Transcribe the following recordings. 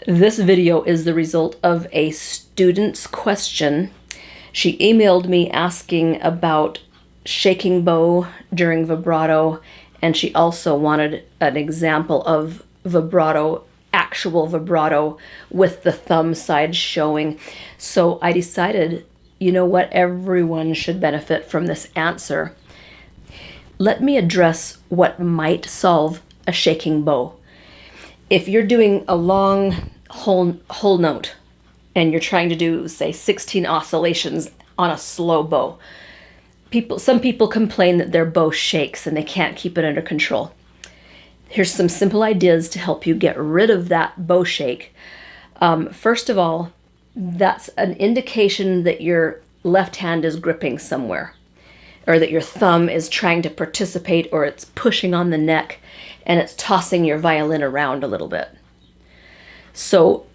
This video is the result of a student's question. She emailed me asking about shaking bow during vibrato, and she also wanted an example of vibrato, actual vibrato, with the thumb side showing. So I decided, you know what, everyone should benefit from this answer. Let me address what might solve a shaking bow. If you're doing a long whole note and you're trying to do, say, 16 oscillations on a slow bow, some people complain that their bow shakes and they can't keep it under control. Here's some simple ideas to help you get rid of that bow shake. First of all, that's an indication that your left hand is gripping somewhere, or that your thumb is trying to participate, or it's pushing on the neck and it's tossing your violin around a little bit. So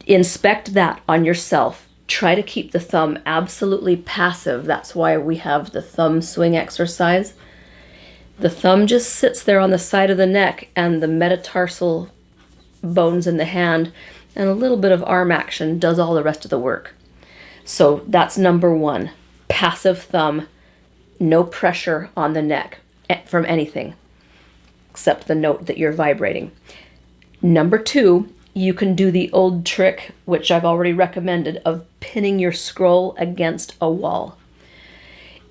inspect that on yourself. Try to keep the thumb absolutely passive. That's why we have the thumb swing exercise. The thumb just sits there on the side of the neck, and the metatarsal bones in the hand and a little bit of arm action does all the rest of the work. So that's number one. Passive thumb, no pressure on the neck from anything except the note that you're vibrating. Number two, you can do the old trick, which I've already recommended, of pinning your scroll against a wall.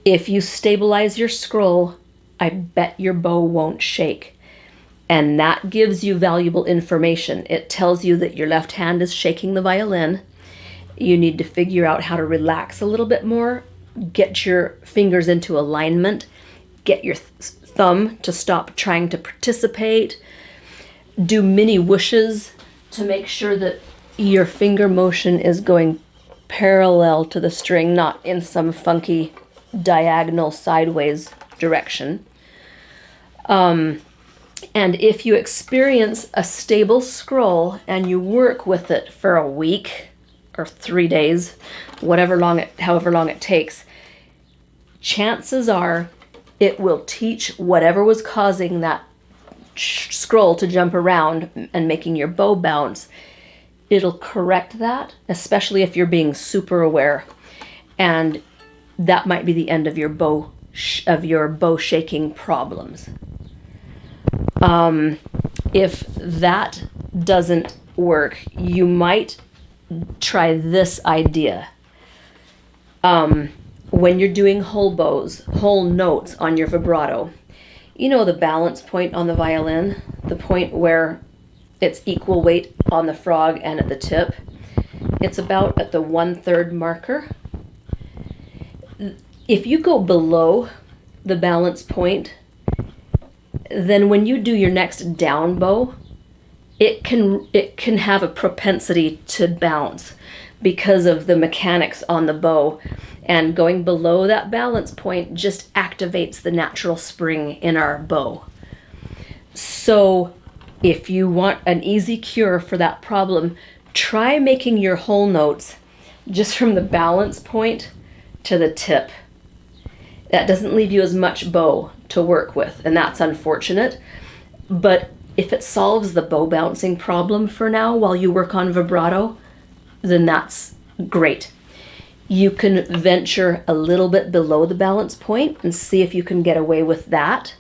If you stabilize your scroll, I bet your bow won't shake. And that gives you valuable information. It tells you that your left hand is shaking the violin. You need to figure out how to relax a little bit more, get your fingers into alignment, get your thumb to stop trying to participate, do mini whooshes to make sure that your finger motion is going parallel to the string, not in some funky diagonal sideways direction. And if you experience a stable scroll and you work with it for a week or 3 days, however long it takes, chances are it will teach whatever was causing that scroll to jump around and making your bow bounce. It'll correct that, especially if you're being super aware, and that might be the end of your bow shaking problems. If that doesn't work, you might try this idea. When you're doing whole notes on your vibrato, you know the balance point on the violin, the point where it's equal weight on the frog and at the tip. It's about at the 1/3 marker. If you go below the balance point, then when you do your next down bow, it can have a propensity to bounce because of the mechanics on the bow. And going below that balance point just activates the natural spring in our bow. So if you want an easy cure for that problem, try making your whole notes just from the balance point to the tip. That doesn't leave you as much bow to work with, and that's unfortunate. But if it solves the bow bouncing problem for now while you work on vibrato, then that's great. You can venture a little bit below the balance point and see if you can get away with that.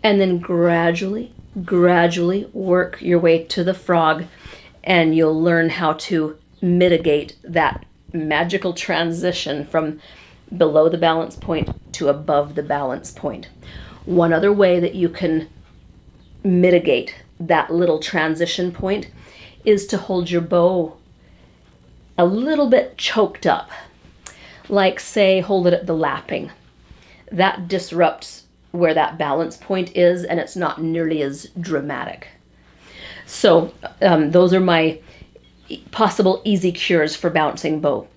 And then gradually work your way to the frog, and you'll learn how to mitigate that magical transition from below the balance point to above the balance point. One other way that you can mitigate that little transition point is to hold your bow a little bit choked up. Like, say, hold it at the lapping. That disrupts where that balance point is, and it's not nearly as dramatic. So those are my possible easy cures for bouncing bow.